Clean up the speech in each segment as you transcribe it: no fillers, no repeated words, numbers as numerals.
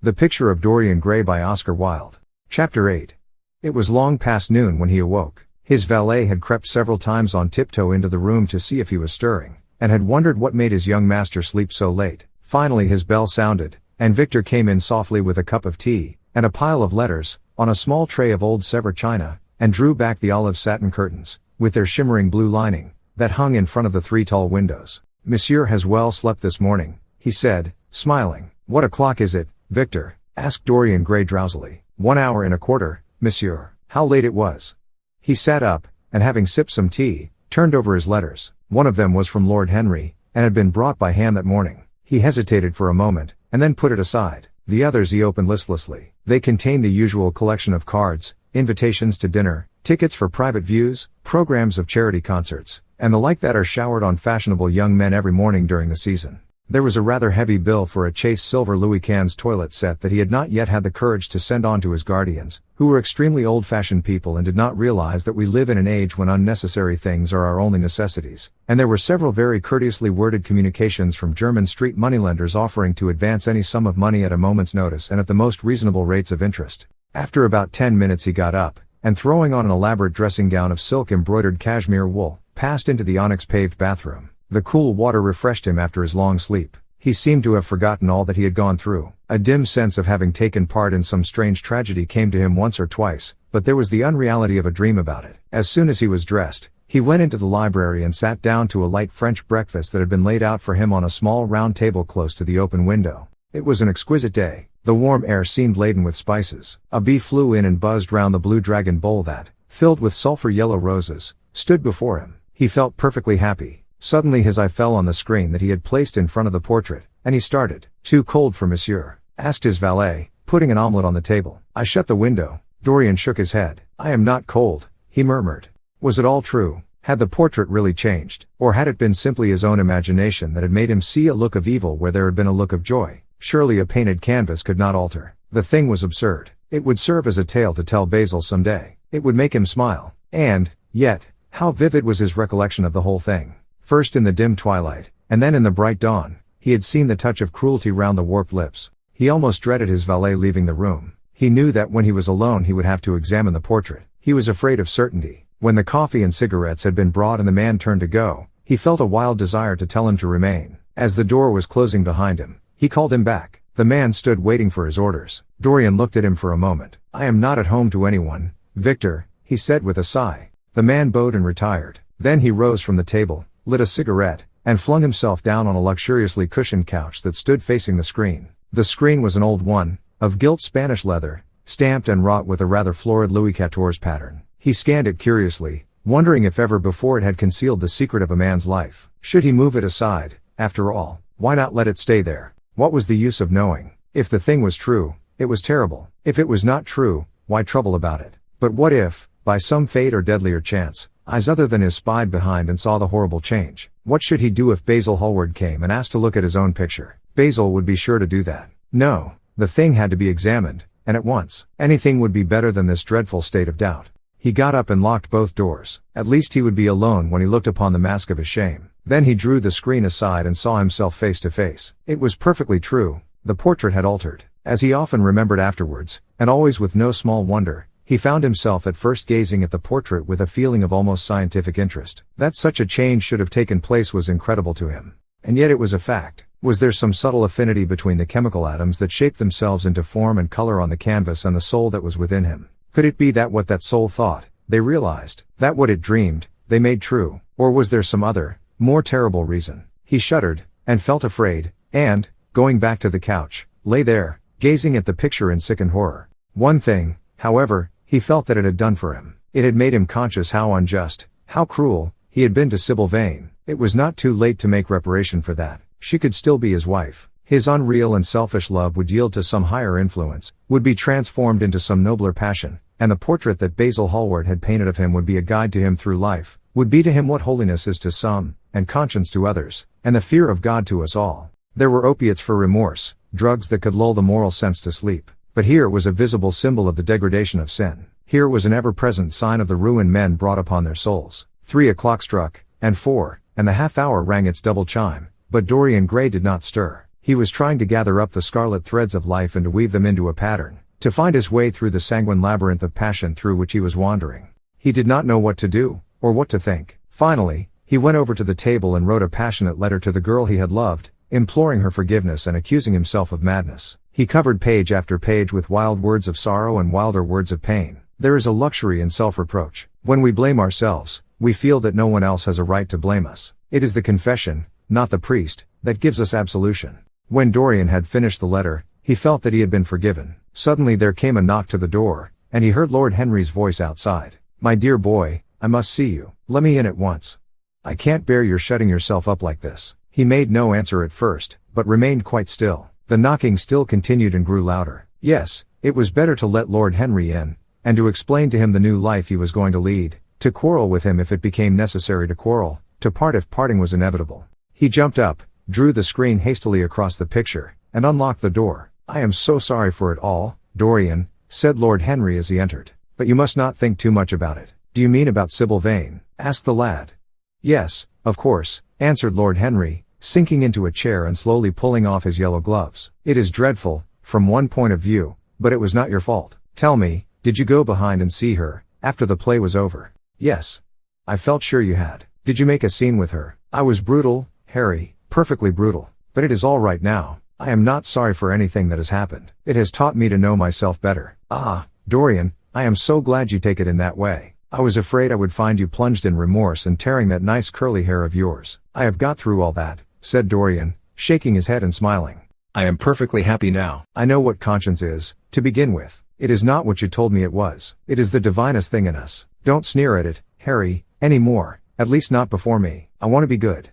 The Picture of Dorian Gray by Oscar Wilde. Chapter 8. It was long past noon when he awoke. His valet had crept several times on tiptoe into the room to see if he was stirring, and had wondered what made his young master sleep so late. Finally his bell sounded, and Victor came in softly with a cup of tea, and a pile of letters, on a small tray of old Sevres china, and drew back the olive satin curtains, with their shimmering blue lining, that hung in front of the 3 tall windows. "Monsieur has well slept this morning," he said, smiling. "What o'clock is it, Victor?" asked Dorian Gray drowsily. 1 hour and a quarter, monsieur." How late it was. He sat up, and having sipped some tea, turned over his letters. One of them was from Lord Henry, and had been brought by hand that morning. He hesitated for a moment, and then put it aside. The others he opened listlessly. They contained the usual collection of cards, invitations to dinner, tickets for private views, programs of charity concerts, and the like that are showered on fashionable young men every morning during the season. There was a rather heavy bill for a chased silver Louis Quinze toilet set that he had not yet had the courage to send on to his guardians, who were extremely old-fashioned people and did not realize that we live in an age when unnecessary things are our only necessities, and there were several very courteously worded communications from German street moneylenders offering to advance any sum of money at a moment's notice and at the most reasonable rates of interest. After about 10 minutes he got up, and throwing on an elaborate dressing gown of silk embroidered cashmere wool, passed into the onyx-paved bathroom. The cool water refreshed him after his long sleep. He seemed to have forgotten all that he had gone through. A dim sense of having taken part in some strange tragedy came to him once or twice, but there was the unreality of a dream about it. As soon as he was dressed, he went into the library and sat down to a light French breakfast that had been laid out for him on a small round table close to the open window. It was an exquisite day. The warm air seemed laden with spices. A bee flew in and buzzed round the blue dragon bowl that, filled with sulphur-yellow roses, stood before him. He felt perfectly happy. Suddenly his eye fell on the screen that he had placed in front of the portrait, and he started. "Too cold for monsieur?" asked his valet, putting an omelette on the table. "I shut the window." Dorian shook his head. "I am not cold," he murmured. Was it all true? Had the portrait really changed? Or had it been simply his own imagination that had made him see a look of evil where there had been a look of joy? Surely a painted canvas could not alter. The thing was absurd. It would serve as a tale to tell Basil some day. It would make him smile. And, yet, how vivid was his recollection of the whole thing. First in the dim twilight, and then in the bright dawn, he had seen the touch of cruelty round the warped lips. He almost dreaded his valet leaving the room. He knew that when he was alone he would have to examine the portrait. He was afraid of certainty. When the coffee and cigarettes had been brought and the man turned to go, he felt a wild desire to tell him to remain. As the door was closing behind him, he called him back. The man stood waiting for his orders. Dorian looked at him for a moment. "I am not at home to anyone, Victor," he said with a sigh. The man bowed and retired. Then he rose from the table, lit a cigarette, and flung himself down on a luxuriously cushioned couch that stood facing the screen. The screen was an old one, of gilt Spanish leather, stamped and wrought with a rather florid Louis XIV pattern. He scanned it curiously, wondering if ever before it had concealed the secret of a man's life. Should he move it aside? After all, why not let it stay there? What was the use of knowing? If the thing was true, it was terrible. If it was not true, why trouble about it? But what if, by some fate or deadlier chance, eyes other than his spied behind and saw the horrible change? What should he do if Basil Hallward came and asked to look at his own picture? Basil would be sure to do that. No, the thing had to be examined, and at once. Anything would be better than this dreadful state of doubt. He got up and locked both doors. At least he would be alone when he looked upon the mask of his shame. Then he drew the screen aside and saw himself face to face. It was perfectly true. The portrait had altered. As he often remembered afterwards, and always with no small wonder, he found himself at first gazing at the portrait with a feeling of almost scientific interest. That such a change should have taken place was incredible to him. And yet it was a fact. Was there some subtle affinity between the chemical atoms that shaped themselves into form and color on the canvas and the soul that was within him? Could it be that what that soul thought, they realized, that what it dreamed, they made true? Or was there some other, more terrible reason? He shuddered, and felt afraid, and, going back to the couch, lay there, gazing at the picture in sickened horror. One thing, however, he felt that it had done for him. It had made him conscious how unjust, how cruel, he had been to Sybil Vane. It was not too late to make reparation for that. She could still be his wife. His unreal and selfish love would yield to some higher influence, would be transformed into some nobler passion, and the portrait that Basil Hallward had painted of him would be a guide to him through life, would be to him what holiness is to some, and conscience to others, and the fear of God to us all. There were opiates for remorse, drugs that could lull the moral sense to sleep. But here was a visible symbol of the degradation of sin. Here was an ever-present sign of the ruin men brought upon their souls. 3 o'clock struck, and 4, and the half-hour rang its double chime, but Dorian Gray did not stir. He was trying to gather up the scarlet threads of life and to weave them into a pattern, to find his way through the sanguine labyrinth of passion through which he was wandering. He did not know what to do, or what to think. Finally, he went over to the table and wrote a passionate letter to the girl he had loved, imploring her forgiveness and accusing himself of madness. He covered page after page with wild words of sorrow and wilder words of pain. There is a luxury in self-reproach. When we blame ourselves, we feel that no one else has a right to blame us. It is the confession, not the priest, that gives us absolution. When Dorian had finished the letter, he felt that he had been forgiven. Suddenly there came a knock to the door, and he heard Lord Henry's voice outside. "My dear boy, I must see you. Let me in at once. I can't bear your shutting yourself up like this." He made no answer at first, but remained quite still. The knocking still continued and grew louder. Yes, it was better to let Lord Henry in, and to explain to him the new life he was going to lead, to quarrel with him if it became necessary to quarrel, to part if parting was inevitable. He jumped up, drew the screen hastily across the picture, and unlocked the door. "I am so sorry for it all, Dorian," said Lord Henry as he entered. "But you must not think too much about it." "Do you mean about Sybil Vane?" asked the lad. "Yes, of course," answered Lord Henry, sinking into a chair and slowly pulling off his yellow gloves. "It is dreadful, from one point of view, but it was not your fault. Tell me, did you go behind and see her, after the play was over?" "Yes. I felt sure you had." "Did you make a scene with her?" "I was brutal, Harry, perfectly brutal. But it is all right now. I am not sorry for anything that has happened. It has taught me to know myself better." "Ah, Dorian, I am so glad you take it in that way. I was afraid I would find you plunged in remorse and tearing that nice curly hair of yours." "I have got through all that," said Dorian, shaking his head and smiling. "I am perfectly happy now. I know what conscience is, to begin with. It is not what you told me it was. It is the divinest thing in us. Don't sneer at it, Harry, any more, at least not before me. I want to be good.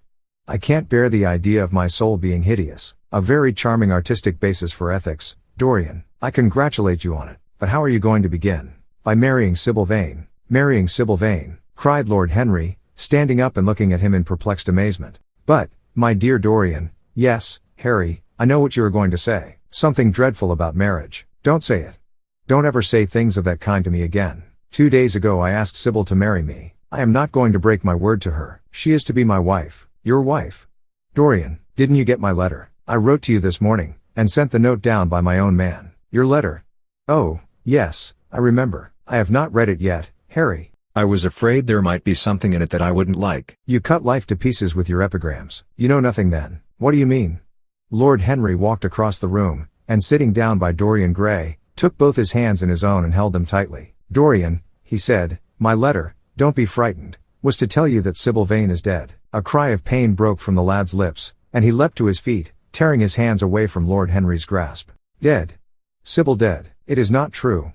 I can't bear the idea of my soul being hideous." "A very charming artistic basis for ethics, Dorian. I congratulate you on it. But how are you going to begin?" "By marrying Sybil Vane." "Marrying Sybil Vane?" cried Lord Henry, standing up and looking at him in perplexed amazement. "But, my dear Dorian..." "Yes, Harry, I know what you are going to say. Something dreadful about marriage." "Don't say it. Don't ever say things of that kind to me again. 2 days ago I asked Sybil to marry me. I am not going to break my word to her. She is to be my wife." "Your wife?" "Dorian, didn't you get my letter? I wrote to you this morning, and sent the note down by my own man." "Your letter? Oh, yes, I remember. I have not read it yet, Harry. I was afraid there might be something in it that I wouldn't like." "You cut life to pieces with your epigrams. You know nothing then." "What do you mean?" Lord Henry walked across the room, and sitting down by Dorian Gray, took both his hands in his own and held them tightly. "Dorian," he said, "my letter, don't be frightened, was to tell you that Sybil Vane is dead." A cry of pain broke from the lad's lips, and he leapt to his feet, tearing his hands away from Lord Henry's grasp. "Dead? Sybil dead? It is not true.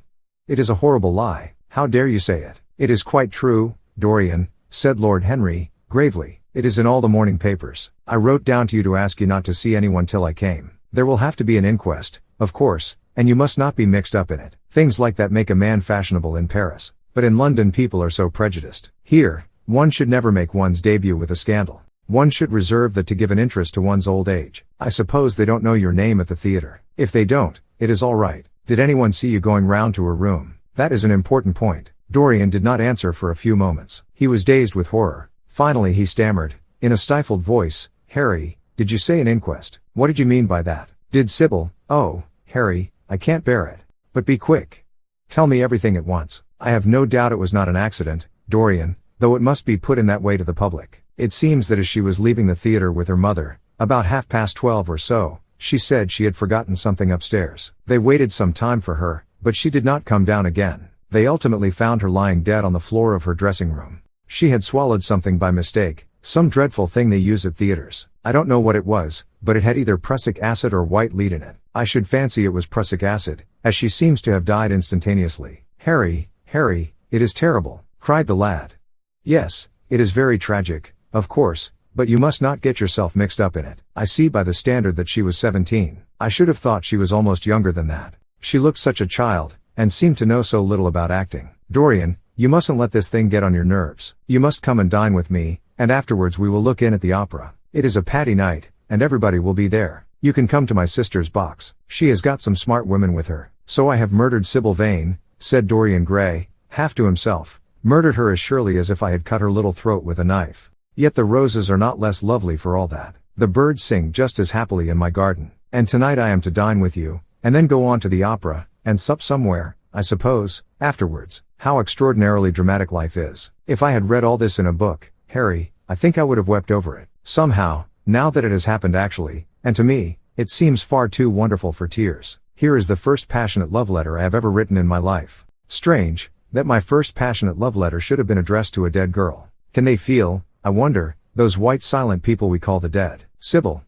It is a horrible lie. How dare you say it?" "It is quite true, Dorian," said Lord Henry, gravely. "It is in all the morning papers. I wrote down to you to ask you not to see anyone till I came. There will have to be an inquest, of course, and you must not be mixed up in it. Things like that make a man fashionable in Paris, but in London people are so prejudiced. Here, one should never make one's debut with a scandal. One should reserve that to give an interest to one's old age. I suppose they don't know your name at the theater. If they don't, it is all right. Did anyone see you going round to her room? That is an important point." Dorian did not answer for a few moments. He was dazed with horror. Finally he stammered, in a stifled voice, "Harry, did you say an inquest? What did you mean by that? Did Sybil..." "Oh, Harry, I can't bear it. But be quick. Tell me everything at once." "I have no doubt it was not an accident, Dorian, though it must be put in that way to the public. It seems that as she was leaving the theater with her mother, about 12:30 or so, she said she had forgotten something upstairs. They waited some time for her, but she did not come down again. They ultimately found her lying dead on the floor of her dressing room. She had swallowed something by mistake, some dreadful thing they use at theaters. I don't know what it was, but it had either prussic acid or white lead in it. I should fancy it was prussic acid, as she seems to have died instantaneously." Harry, it is terrible," cried the lad. "Yes, it is very tragic, of course, but you must not get yourself mixed up in it. I see by the standard that she was 17. I should have thought she was almost younger than that. She looked such a child, and seemed to know so little about acting. Dorian, you mustn't let this thing get on your nerves. You must come and dine with me, and afterwards we will look in at the opera. It is a Paddy night, and everybody will be there. You can come to my sister's box. She has got some smart women with her." "So I have murdered Sybil Vane," said Dorian Gray, half to himself. "Murdered her as surely as if I had cut her little throat with a knife. Yet the roses are not less lovely for all that." The birds sing just as happily in my garden. And tonight I am to dine with you, and then go on to the opera, and sup somewhere, I suppose, afterwards. How extraordinarily dramatic life is. If I had read all this in a book, Harry, I think I would have wept over it. Somehow, now that it has happened actually, and to me, it seems far too wonderful for tears. Here is the first passionate love letter I have ever written in my life. Strange, that my first passionate love letter should have been addressed to a dead girl. Can they feel, I wonder, those white silent people we call the dead? Sybil.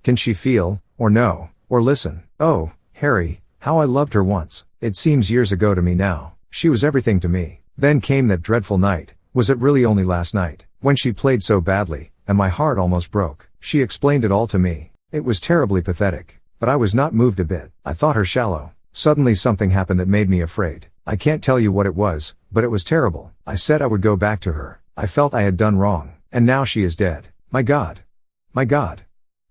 Can she feel, or know, or listen? Oh, Harry, how I loved her once. It seems years ago to me now. She was everything to me. Then came that dreadful night. Was it really only last night? When she played so badly, and my heart almost broke. She explained it all to me. It was terribly pathetic. But I was not moved a bit. I thought her shallow. Suddenly something happened that made me afraid. I can't tell you what it was, but it was terrible. I said I would go back to her. I felt I had done wrong. And now she is dead. My God. My God.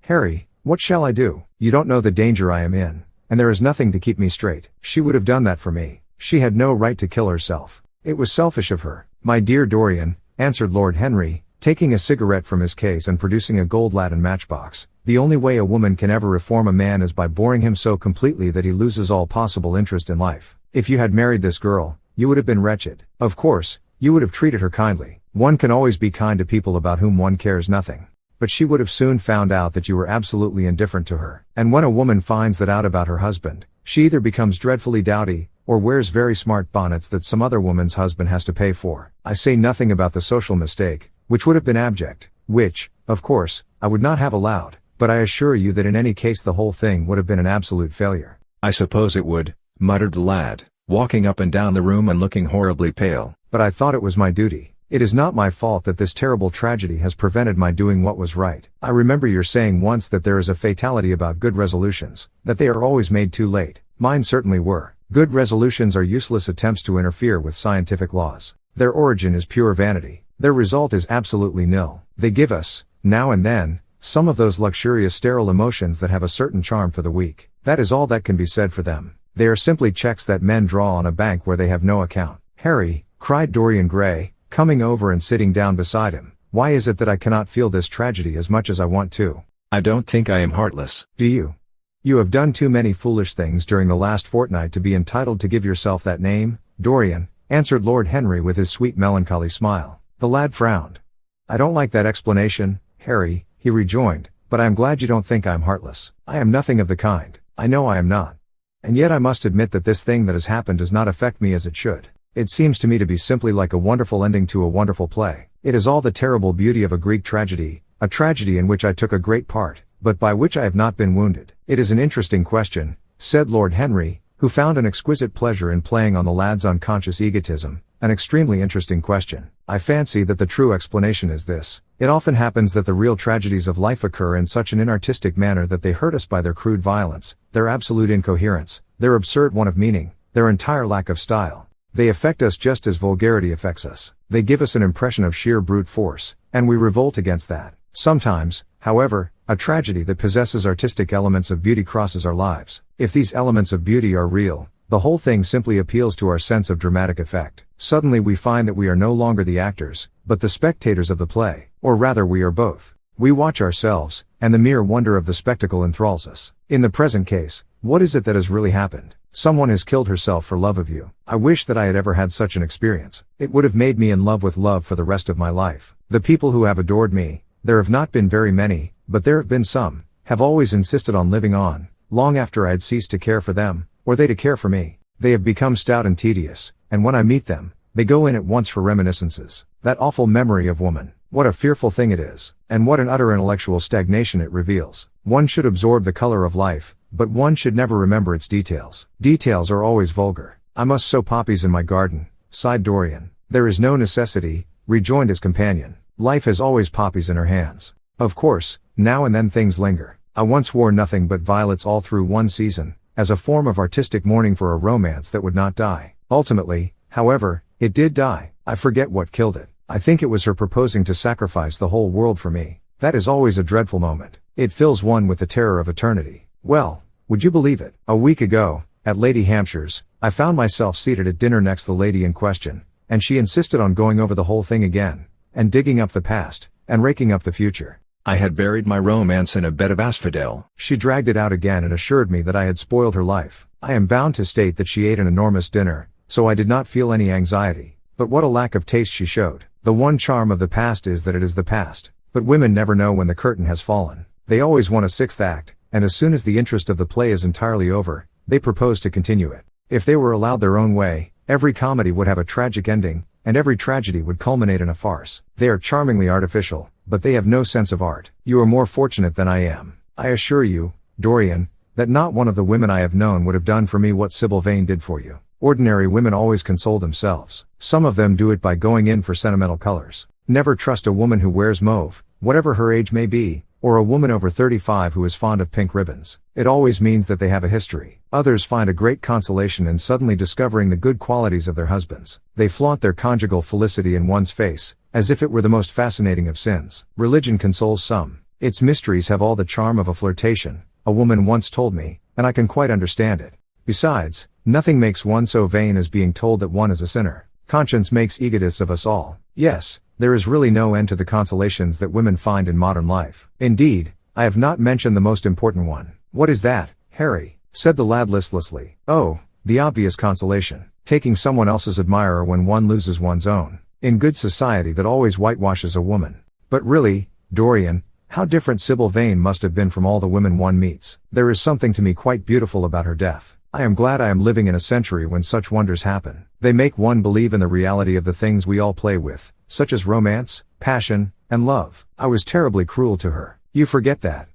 Harry, what shall I do? You don't know the danger I am in. And there is nothing to keep me straight. She would have done that for me. She had no right to kill herself. It was selfish of her. My dear Dorian, answered Lord Henry, taking a cigarette from his case and producing a gold laden matchbox. The only way a woman can ever reform a man is by boring him so completely that he loses all possible interest in life. If you had married this girl, you would have been wretched. Of course, you would have treated her kindly. One can always be kind to people about whom one cares nothing. But she would have soon found out that you were absolutely indifferent to her. And when a woman finds that out about her husband, she either becomes dreadfully dowdy, or wears very smart bonnets that some other woman's husband has to pay for. I say nothing about the social mistake, which would have been abject, which, of course, I would not have allowed, but I assure you that in any case the whole thing would have been an absolute failure. I suppose it would, muttered the lad, walking up and down the room and looking horribly pale. But I thought it was my duty. It is not my fault that this terrible tragedy has prevented my doing what was right. I remember your saying once that there is a fatality about good resolutions, that they are always made too late. Mine certainly were. Good resolutions are useless attempts to interfere with scientific laws. Their origin is pure vanity. Their result is absolutely nil. They give us, now and then, some of those luxurious sterile emotions that have a certain charm for the weak. That is all that can be said for them. They are simply checks that men draw on a bank where they have no account. Harry, cried Dorian Gray, coming over and sitting down beside him, why is it that I cannot feel this tragedy as much as I want to? I don't think I am heartless. Do you? You have done too many foolish things during the last fortnight to be entitled to give yourself that name, Dorian, answered Lord Henry with his sweet melancholy smile. The lad frowned. I don't like that explanation, Harry, he rejoined, but I am glad you don't think I am heartless. I am nothing of the kind. I know I am not. And yet I must admit that this thing that has happened does not affect me as it should. It seems to me to be simply like a wonderful ending to a wonderful play. It is all the terrible beauty of a Greek tragedy, a tragedy in which I took a great part, but by which I have not been wounded. It is an interesting question, said Lord Henry, who found an exquisite pleasure in playing on the lad's unconscious egotism, an extremely interesting question. I fancy that the true explanation is this. It often happens that the real tragedies of life occur in such an inartistic manner that they hurt us by their crude violence, their absolute incoherence, their absurd want of meaning, their entire lack of style. They affect us just as vulgarity affects us. They give us an impression of sheer brute force, and we revolt against that. Sometimes, however, a tragedy that possesses artistic elements of beauty crosses our lives. If these elements of beauty are real, the whole thing simply appeals to our sense of dramatic effect. Suddenly we find that we are no longer the actors, but the spectators of the play, or rather we are both. We watch ourselves, and the mere wonder of the spectacle enthralls us. In the present case, what is it that has really happened? Someone has killed herself for love of you. I wish that I had ever had such an experience. It would have made me in love with love for the rest of my life. The people who have adored me, there have not been very many, but there have been some, have always insisted on living on, long after I had ceased to care for them, or they to care for me. They have become stout and tedious, and when I meet them, they go in at once for reminiscences. That awful memory of woman. What a fearful thing it is, and what an utter intellectual stagnation it reveals. One should absorb the color of life, but one should never remember its details. Details are always vulgar. I must sow poppies in my garden, sighed Dorian. There is no necessity, rejoined his companion. Life has always poppies in her hands. Of course, now and then things linger. I once wore nothing but violets all through one season, as a form of artistic mourning for a romance that would not die. Ultimately, however, it did die. I forget what killed it. I think it was her proposing to sacrifice the whole world for me. That is always a dreadful moment. It fills one with the terror of eternity. Well, would you believe it? A week ago, at Lady Hampshire's, I found myself seated at dinner next the lady in question, and she insisted on going over the whole thing again, and digging up the past, and raking up the future. I had buried my romance in a bed of asphodel. She dragged it out again and assured me that I had spoiled her life. I am bound to state that she ate an enormous dinner, so I did not feel any anxiety. But what a lack of taste she showed. The one charm of the past is that it is the past. But women never know when the curtain has fallen. They always want a sixth act, and as soon as the interest of the play is entirely over, they propose to continue it. If they were allowed their own way, every comedy would have a tragic ending, and every tragedy would culminate in a farce. They are charmingly artificial, but they have no sense of art. You are more fortunate than I am. I assure you, Dorian, that not one of the women I have known would have done for me what Sybil Vane did for you. Ordinary women always console themselves. Some of them do it by going in for sentimental colors. Never trust a woman who wears mauve, whatever her age may be, or a woman over 35 who is fond of pink ribbons. It always means that they have a history. Others find a great consolation in suddenly discovering the good qualities of their husbands. They flaunt their conjugal felicity in one's face, as if it were the most fascinating of sins. Religion consoles some. Its mysteries have all the charm of a flirtation, a woman once told me, and I can quite understand it. Besides, nothing makes one so vain as being told that one is a sinner. Conscience makes egotists of us all. Yes, there is really no end to the consolations that women find in modern life. Indeed, I have not mentioned the most important one. What is that, Harry? Said the lad listlessly. Oh, the obvious consolation. Taking someone else's admirer when one loses one's own. In good society that always whitewashes a woman. But really, Dorian, how different Sybil Vane must have been from all the women one meets. There is something to me quite beautiful about her death. I am glad I am living in a century when such wonders happen. They make one believe in the reality of the things we all play with, such as romance, passion, and love. I was terribly cruel to her. You forget that.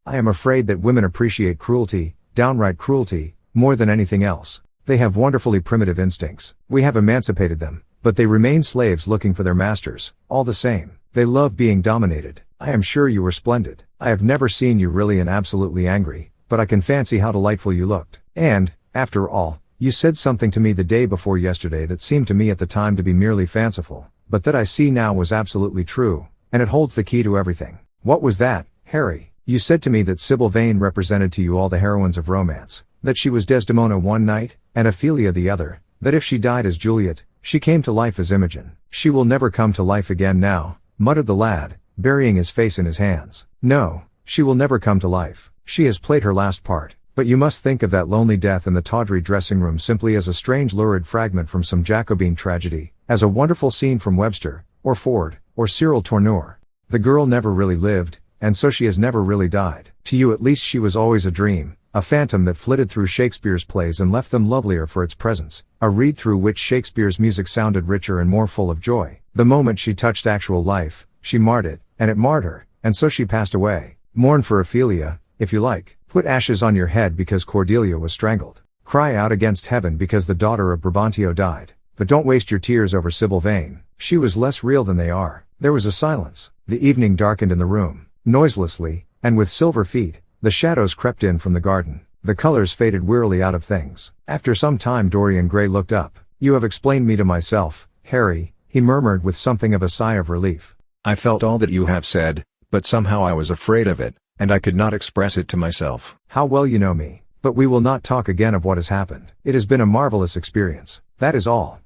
I am afraid that women appreciate cruelty, downright cruelty, more than anything else. They have wonderfully primitive instincts. We have emancipated them, but they remain slaves looking for their masters, all the same. They love being dominated. I am sure you were splendid. I have never seen you really and absolutely angry, but I can fancy how delightful you looked. And, after all, you said something to me the day before yesterday that seemed to me at the time to be merely fanciful, but that I see now was absolutely true, and it holds the key to everything. What was that, Harry? You said to me that Sybil Vane represented to you all the heroines of romance, that she was Desdemona one night, and Ophelia the other, that if she died as Juliet, she came to life as Imogen. She will never come to life again now, muttered the lad, burying his face in his hands. No, she will never come to life. She has played her last part. But you must think of that lonely death in the tawdry dressing room simply as a strange lurid fragment from some Jacobean tragedy, as a wonderful scene from Webster, or Ford, or Cyril Tourneur. The girl never really lived, and so she has never really died. To you at least she was always a dream, a phantom that flitted through Shakespeare's plays and left them lovelier for its presence, a reed through which Shakespeare's music sounded richer and more full of joy. The moment she touched actual life, she marred it, and it marred her, and so she passed away. Mourn for Ophelia, if you like. Put ashes on your head because Cordelia was strangled. Cry out against heaven because the daughter of Brabantio died. But don't waste your tears over Sybil Vane. She was less real than they are. There was a silence. The evening darkened in the room. Noiselessly, and with silver feet, the shadows crept in from the garden. The colors faded wearily out of things. After some time Dorian Gray looked up. You have explained me to myself, Harry, he murmured with something of a sigh of relief. I felt all that you have said, but somehow I was afraid of it, and I could not express it to myself. How well you know me. But we will not talk again of what has happened. It has been a marvelous experience. That is all.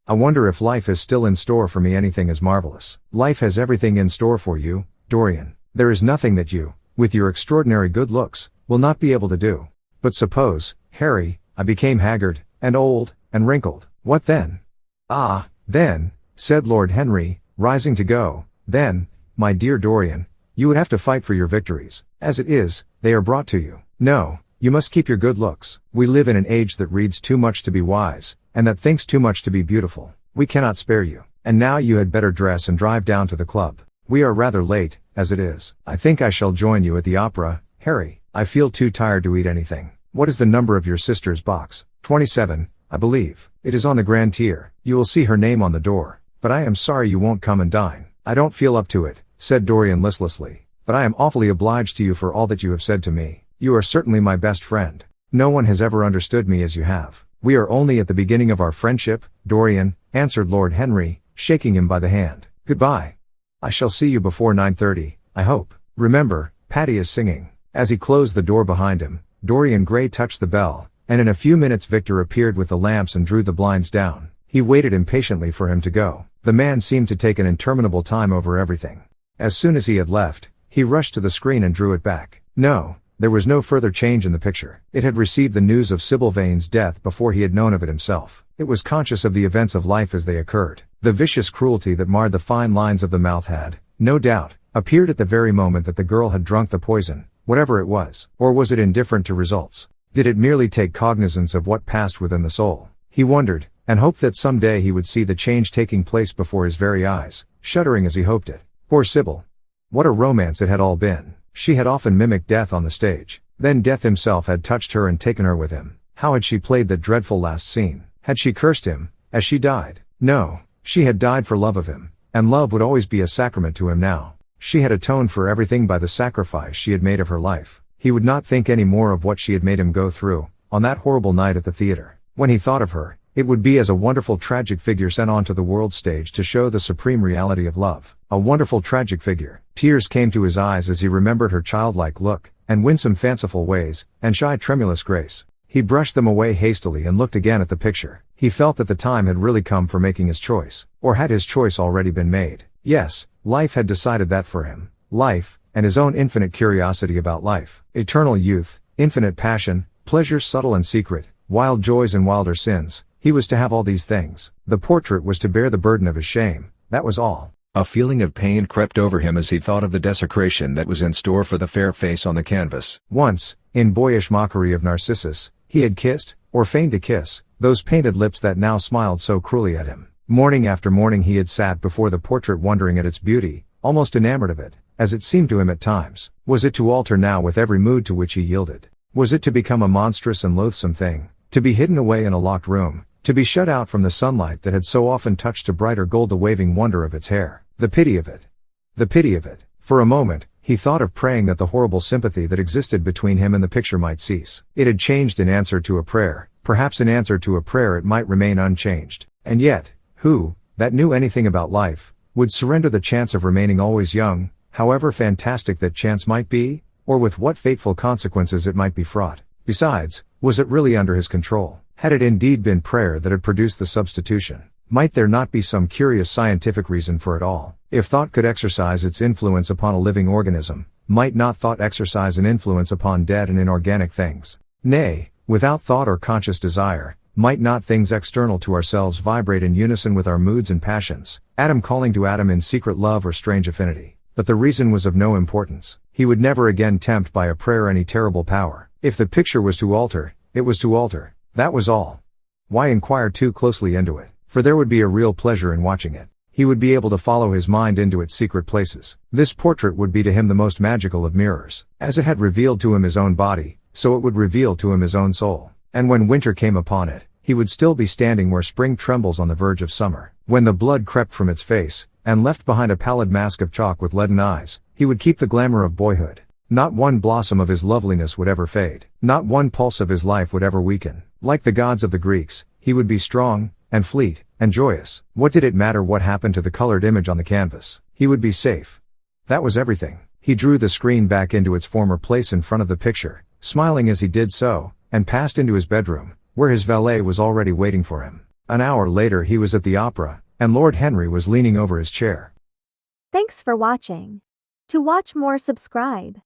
I wonder if life is still in store for me anything as marvelous. Life has everything in store for you, Dorian. There is nothing that you, with your extraordinary good looks, will not be able to do. But suppose, Harry, I became haggard, and old, and wrinkled. What then? Ah, then, said Lord Henry, rising to go, then, my dear Dorian, you would have to fight for your victories. As it is, they are brought to you. No, you must keep your good looks. We live in an age that reads too much to be wise, and that thinks too much to be beautiful. We cannot spare you. And now you had better dress and drive down to the club. We are rather late, as it is. I think I shall join you at the opera, Harry. I feel too tired to eat anything. What is the number of your sister's box? 27, I believe. It is on the grand tier. You will see her name on the door. But I am sorry you won't come and dine. I don't feel up to it, said Dorian listlessly. But I am awfully obliged to you for all that you have said to me. You are certainly my best friend. No one has ever understood me as you have. We are only at the beginning of our friendship, Dorian, answered Lord Henry, shaking him by the hand. Goodbye. I shall see you before 9:30, I hope. Remember, Patty is singing. As he closed the door behind him, Dorian Gray touched the bell, and in a few minutes Victor appeared with the lamps and drew the blinds down. He waited impatiently for him to go. The man seemed to take an interminable time over everything. As soon as he had left, He rushed to the screen and drew it back. No, there was no further change in the picture. It had received the news of Sybil Vane's death before he had known of it himself. It was conscious of the events of life as they occurred. The vicious cruelty that marred the fine lines of the mouth had, no doubt, appeared at the very moment that the girl had drunk the poison, whatever it was. Or was it indifferent to results? Did it merely take cognizance of what passed within the soul? He wondered, and hoped that someday he would see the change taking place before his very eyes, shuddering as he hoped it. Poor Sybil. What a romance it had all been. She had often mimicked death on the stage. Then death himself had touched her and taken her with him. How had she played that dreadful last scene? Had she cursed him, as she died? No, she had died for love of him, and love would always be a sacrament to him now. She had atoned for everything by the sacrifice she had made of her life. He would not think any more of what she had made him go through, on that horrible night at the theater. When he thought of her, it would be as a wonderful tragic figure sent onto the world stage to show the supreme reality of love. A wonderful tragic figure. Tears came to his eyes as he remembered her childlike look, and winsome fanciful ways, and shy tremulous grace. He brushed them away hastily and looked again at the picture. He felt that the time had really come for making his choice. Or had his choice already been made? Yes, life had decided that for him. Life, and his own infinite curiosity about life. Eternal youth, infinite passion, pleasures subtle and secret, wild joys and wilder sins. He was to have all these things. The portrait was to bear the burden of his shame. That was all. A feeling of pain crept over him as he thought of the desecration that was in store for the fair face on the canvas. Once, in boyish mockery of Narcissus, he had kissed, or feigned to kiss, those painted lips that now smiled so cruelly at him. Morning after morning he had sat before the portrait wondering at its beauty, almost enamored of it, as it seemed to him at times. Was it to alter now with every mood to which he yielded? Was it to become a monstrous and loathsome thing, to be hidden away in a locked room, to be shut out from the sunlight that had so often touched to brighter gold the waving wonder of its hair? The pity of it. The pity of it. For a moment, he thought of praying that the horrible sympathy that existed between him and the picture might cease. It had changed in answer to a prayer. Perhaps in answer to a prayer it might remain unchanged. And yet, who, that knew anything about life, would surrender the chance of remaining always young, however fantastic that chance might be, or with what fateful consequences it might be fraught? Besides, was it really under his control? Had it indeed been prayer that had produced the substitution? Might there not be some curious scientific reason for it all? If thought could exercise its influence upon a living organism, might not thought exercise an influence upon dead and inorganic things? Nay, without thought or conscious desire, might not things external to ourselves vibrate in unison with our moods and passions, atom calling to atom in secret love or strange affinity? But the reason was of no importance. He would never again tempt by a prayer any terrible power. If the picture was to alter, it was to alter. That was all. Why inquire too closely into it? For there would be a real pleasure in watching it. He would be able to follow his mind into its secret places. This portrait would be to him the most magical of mirrors. As it had revealed to him his own body, so it would reveal to him his own soul. And when winter came upon it, he would still be standing where spring trembles on the verge of summer. When the blood crept from its face, and left behind a pallid mask of chalk with leaden eyes, he would keep the glamour of boyhood. Not one blossom of his loveliness would ever fade. Not one pulse of his life would ever weaken. Like the gods of the Greeks, he would be strong, and fleet, and joyous. What did it matter what happened to the colored image on the canvas? He would be safe. That was everything. He drew the screen back into its former place in front of the picture, smiling as he did so, and passed into his bedroom, where his valet was already waiting for him. An hour later he was at the opera, and Lord Henry was leaning over his chair. Thanks for watching. To watch more, subscribe.